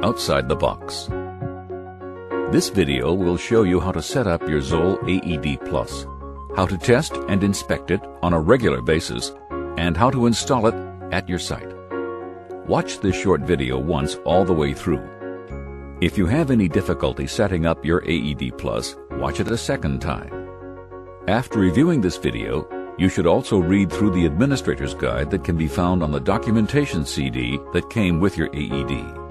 outside the box. This video will show you how to set up your Zoll AED Plus, how to test and inspect it on a regular basis, and how to install it at your site. Watch this short video once all the way through. If you have any difficulty setting up your AED Plus, watch it a second time. After reviewing this video, you should also read through the administrator's guide that can be found on the documentation CD that came with your AED.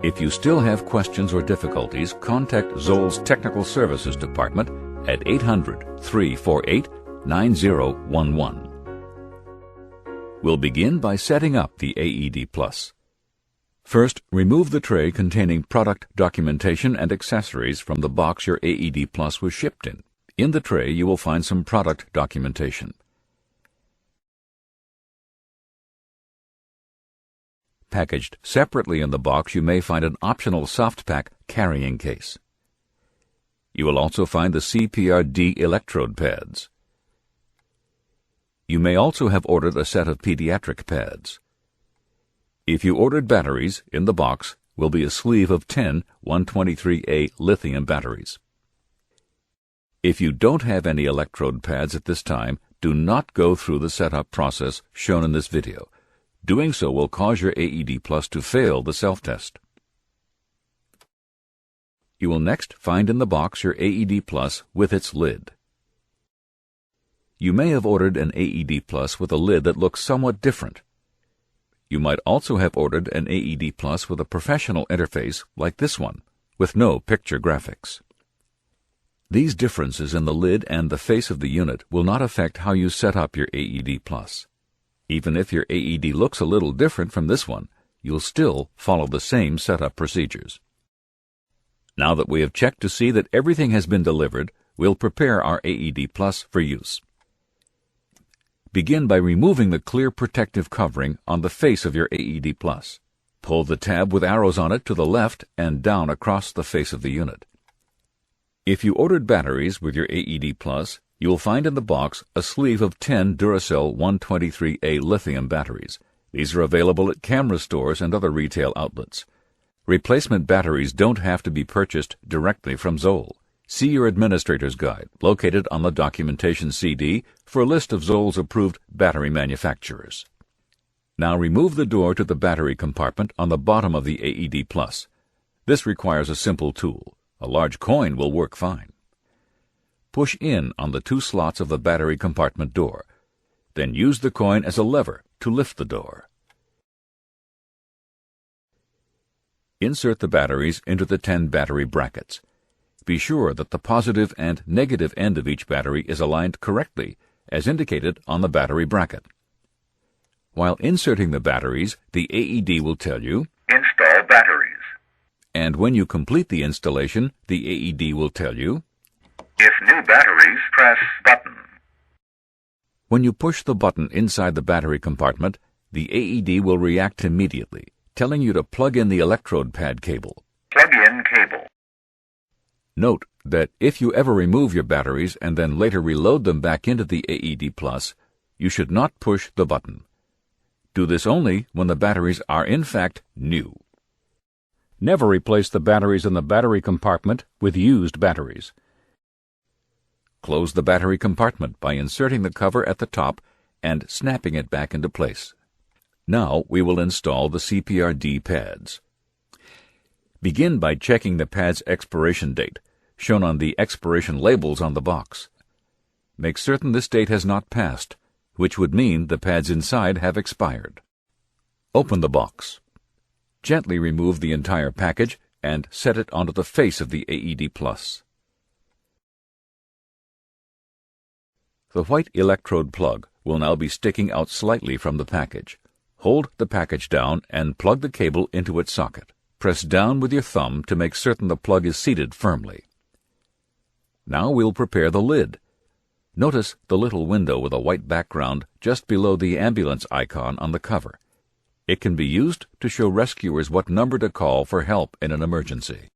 If you still have questions or difficulties, contact Zoll's Technical Services Department at 800-348-9011. We'll begin by setting up the AED Plus. First, remove the tray containing product documentation and accessories from the box your AED Plus was shipped in. In the tray, you will find some product documentation. Packaged separately in the box, you may find an optional SoftPak carrying case. You will also find the CPR-D electrode pads. You may also have ordered a set of pediatric pads. If you ordered batteries, in the box will be a sleeve of 10 123A lithium batteries. If you don't have any electrode pads at this time, do not go through the setup process shown in this video. Doing so will cause your AED Plus to fail the self-test. You will next find in the box your AED Plus with its lid. You may have ordered an AED Plus with a lid that looks somewhat different. You might also have ordered an AED Plus with a professional interface like this one, with no picture graphics. These differences in the lid and the face of the unit will not affect how you set up your AED Plus. Even if your AED looks a little different from this one, you'll still follow the same setup procedures. Now that we have checked to see that everything has been delivered, we'll prepare our AED Plus for use. Begin by removing the clear protective covering on the face of your AED Plus. Pull the tab with arrows on it to the left and down across the face of the unit. If you ordered batteries with your AED Plus, you will find in the box a sleeve of 10 Duracell 123A lithium batteries. These are available at camera stores and other retail outlets. Replacement batteries don't have to be purchased directly from Zoll. See your administrator's guide, located on the documentation CD, for a list of Zoll's approved battery manufacturers. Now remove the door to the battery compartment on the bottom of the AED Plus. This requires a simple tool. A large coin will work fine. Push in on the two slots of the battery compartment door. Then use the coin as a lever to lift the door. Insert the batteries into the 10 battery brackets. Be sure that the positive and negative end of each battery is aligned correctly, as indicated on the battery bracket. While inserting the batteries, the AED will tell you, "Install batteries." And when you complete the installation, the AED will tell you, "If new batteries, press button." When you push the button inside the battery compartment, the AED will react immediately, telling you to plug in the electrode pad cable. Plug in cable. Note that if you ever remove your batteries and then later reload them back into the AED Plus, you should not push the button. Do this only when the batteries are in fact new. Never replace the batteries in the battery compartment with used batteries. Close the battery compartment by inserting the cover at the top and snapping it back into place. Now we will install the CPR-D pads. Begin by checking the pad's expiration date, shown on the expiration labels on the box. Make certain this date has not passed, which would mean the pads inside have expired. Open the box. Gently remove the entire package and set it onto the face of the AED Plus. The white electrode plug will now be sticking out slightly from the package. Hold the package down and plug the cable into its socket. Press down with your thumb to make certain the plug is seated firmly. Now we'll prepare the lid. Notice the little window with a white background just below the ambulance icon on the cover. It can be used to show rescuers what number to call for help in an emergency.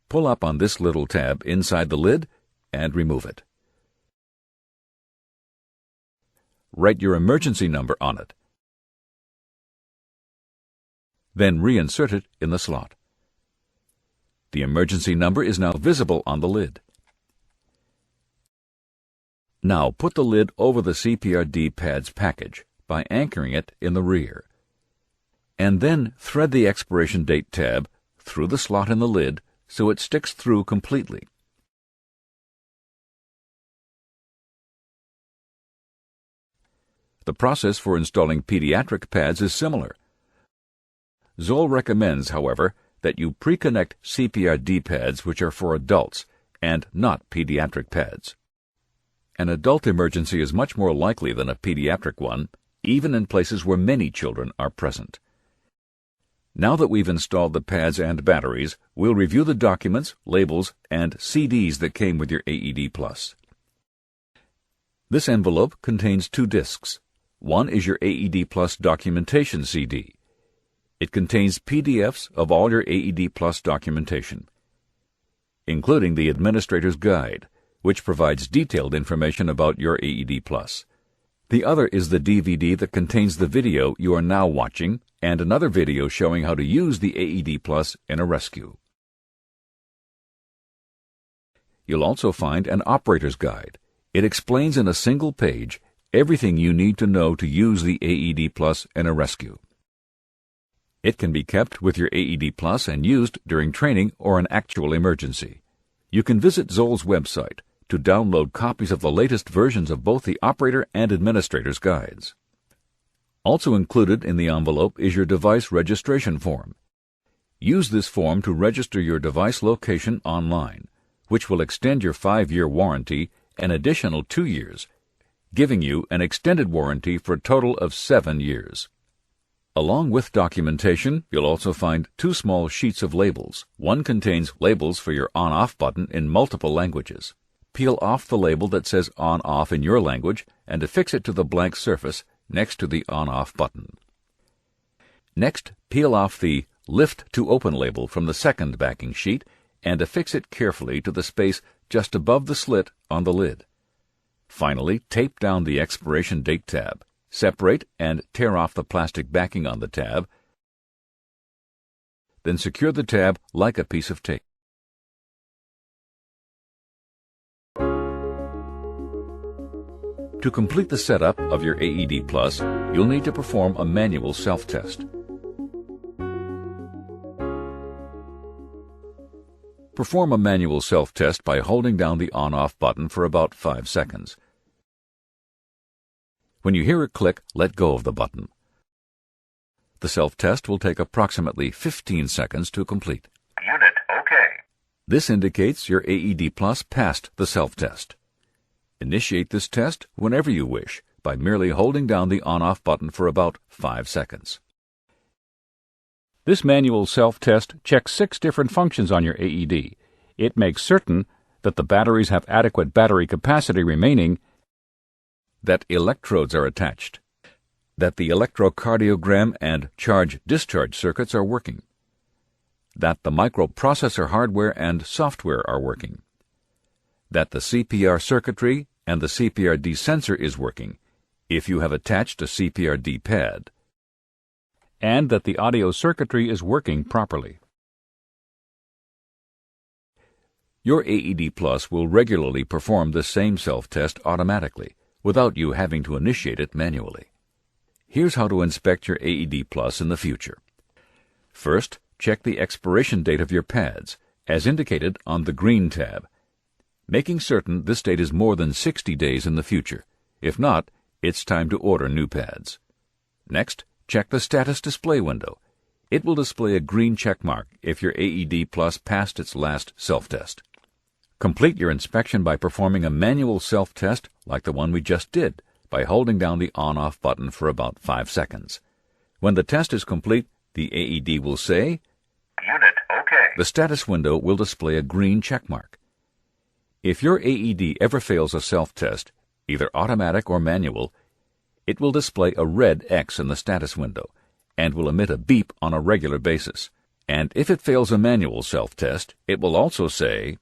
Pull up on this little tab inside the lid and remove it. Write your emergency number on it. Then reinsert it in the slot. The emergency number is now visible on the lid. Now put the lid over the CPRD pads package by anchoring it in the rear. And then thread the expiration date tab through the slot in the lid so it sticks through completely. The process for installing pediatric pads is similar. Zoll recommends, however, that you pre-connect CPRD pads which are for adults and not pediatric pads. An adult emergency is much more likely than a pediatric one, even in places where many children are present. Now that we've installed the pads and batteries, we'll review the documents, labels, and CDs that came with your AED Plus. This envelope contains 2 discs. One is your AED Plus documentation CD. It contains PDFs of all your AED Plus documentation, including the Administrator's Guide, which provides detailed information about your AED Plus. The other is the DVD that contains the video you are now watching and another video showing how to use the AED Plus in a rescue. You'll also find an operator's guide. It explains in a single page everything you need to know to use the AED Plus in a rescue. It can be kept with your AED Plus and used during training or an actual emergency. You can visit Zoll's website to download copies of the latest versions of both the operator and administrator's guides. Also included in the envelope is your device registration form. Use this form to register your device location online, which will extend your 5-year warranty an additional 2 years, giving you an extended warranty for a total of 7 years. Along with documentation, you'll also find 2 small sheets of labels. One contains labels for your on-off button in multiple languages. Peel off the label that says on-off in your language and affix it to the blank surface next to the on-off button. Next, peel off the Lift to Open label from the second backing sheet and affix it carefully to the space just above the slit on the lid. Finally, tape down the expiration date tab. Separate and tear off the plastic backing on the tab. Then secure the tab like a piece of tape. To complete the setup of your AED Plus, you'll need to perform a manual self-test. Perform a manual self-test by holding down the on-off button for about 5 seconds. When you hear a click, let go of the button. The self-test will take approximately 15 seconds to complete. Unit OK. This indicates your AED Plus passed the self-test. Initiate this test whenever you wish by merely holding down the on-off button for about 5 seconds. This manual self-test checks 6 different functions on your AED. It makes certain that the batteries have adequate battery capacity remaining, that electrodes are attached, that the electrocardiogram and charge-discharge circuits are working, that the microprocessor hardware and software are working, that the CPR circuitry and the CPRD sensor is working if you have attached a CPRD pad, and that the audio circuitry is working properly. Your AED Plus will regularly perform the same self-test automatically, without you having to initiate it manually. Here's how to inspect your AED Plus in the future. First, check the expiration date of your pads, as indicated on the green tab, making certain this date is more than 60 days in the future. If not, it's time to order new pads. Next, check the status display window. It will display a green check mark if your AED Plus passed its last self-test. Complete your inspection by performing a manual self-test like the one we just did by holding down the on-off button for about 5 seconds. When the test is complete, the AED will say, Unit OK. The status window will display a green check mark. If your AED ever fails a self-test, either automatic or manual, it will display a red X in the status window and will emit a beep on a regular basis. And if it fails a manual self-test, it will also say,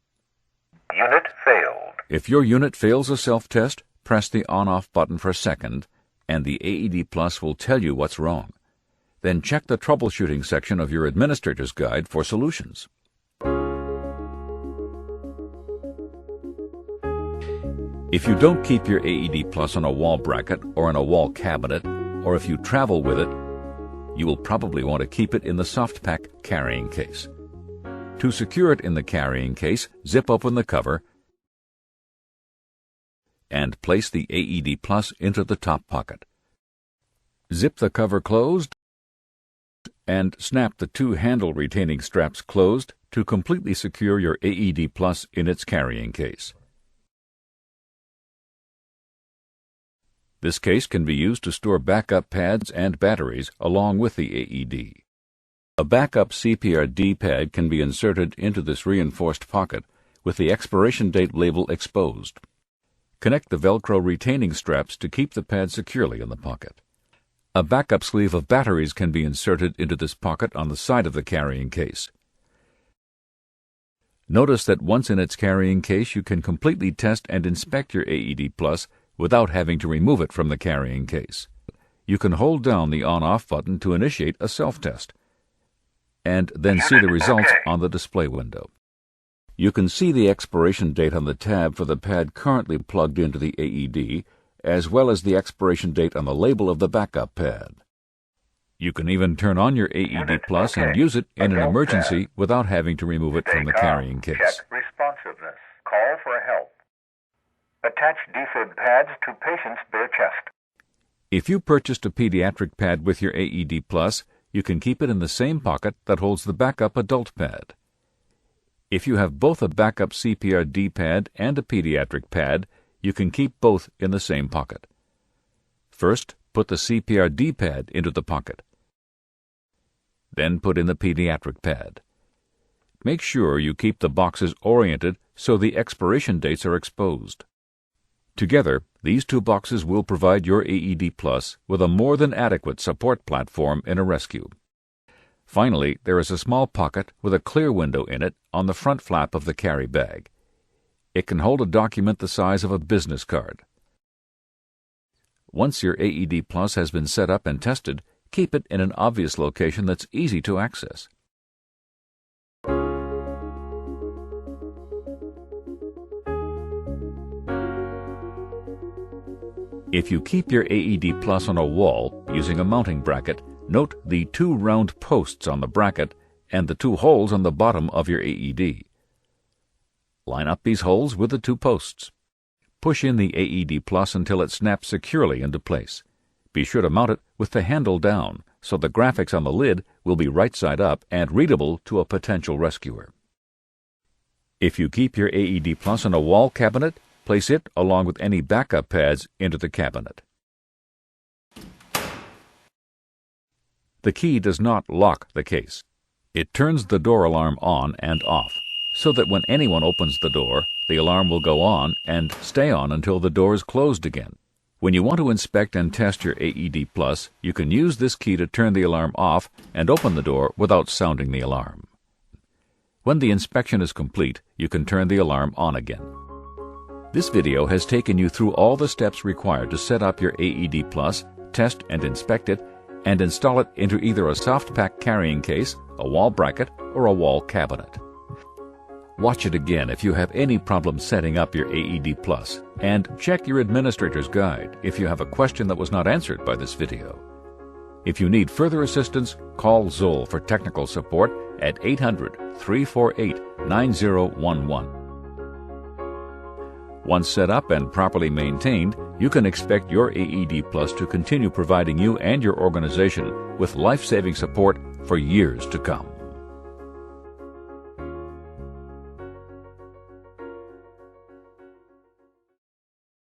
Unit failed. If your unit fails a self-test, press the on-off button for a second, and the AED Plus will tell you what's wrong. then check the troubleshooting section of your administrator's guide for solutions. If you don't keep your AED Plus on a wall bracket or in a wall cabinet, or if you travel with it, you will probably want to keep it in the SoftPak carrying case. To secure it in the carrying case, zip open the cover and place the AED Plus into the top pocket. Zip the cover closed and snap the two handle retaining straps closed to completely secure your AED Plus in its carrying case. This case can be used to store backup pads and batteries along with the AED. A backup CPRD pad can be inserted into this reinforced pocket with the expiration date label exposed. Connect the Velcro retaining straps to keep the pad securely in the pocket. A backup sleeve of batteries can be inserted into this pocket on the side of the carrying case. Notice that once in its carrying case, you can completely test and inspect your AED Plus without having to remove it from the carrying case. You can hold down the on-off button to initiate a self-test, and then see the results on the display window. You can see the expiration date on the tab for the pad currently plugged into the AED, as well as the expiration date on the label of the backup pad. You can even turn on your AED Plus and use it in an emergency without having to remove it from the carrying case. Check responsiveness. Call for help. Attach defib pads to patient's bare chest. If you purchased a pediatric pad with your AED Plus, you can keep it in the same pocket that holds the backup adult pad. If you have both a backup CPRD pad and a pediatric pad, you can keep both in the same pocket. First, put the CPRD pad into the pocket. Then put in the pediatric pad. Make sure you keep the boxes oriented so the expiration dates are exposed. Together, these two boxes will provide your AED Plus with a more than adequate support platform in a rescue. Finally, there is a small pocket with a clear window in it on the front flap of the carry bag. It can hold a document the size of a business card. Once your AED Plus has been set up and tested, keep it in an obvious location that's easy to access. If you keep your AED Plus on a wall using a mounting bracket, note the two round posts on the bracket and the two holes on the bottom of your AED. Line up these holes with the two posts. Push in the AED Plus until it snaps securely into place. Be sure to mount it with the handle down so the graphics on the lid will be right side up and readable to a potential rescuer. If you keep your AED Plus on a wall cabinet, place it along with any backup pads into the cabinet. The key does not lock the case. It turns the door alarm on and off, so that when anyone opens the door, the alarm will go on and stay on until the door is closed again. When you want to inspect and test your AED Plus, you can use this key to turn the alarm off and open the door without sounding the alarm. When the inspection is complete, you can turn the alarm on again. This video has taken you through all the steps required to set up your AED Plus, test and inspect it, and install it into either a SoftPak carrying case, a wall bracket, or a wall cabinet. Watch it again if you have any problem setting up your AED Plus, and check your administrator's guide if you have a question that was not answered by this video. If you need further assistance, call Zoll for technical support at 800-348-9011. Once set up and properly maintained, you can expect your AED Plus to continue providing you and your organization with life-saving support for years to come.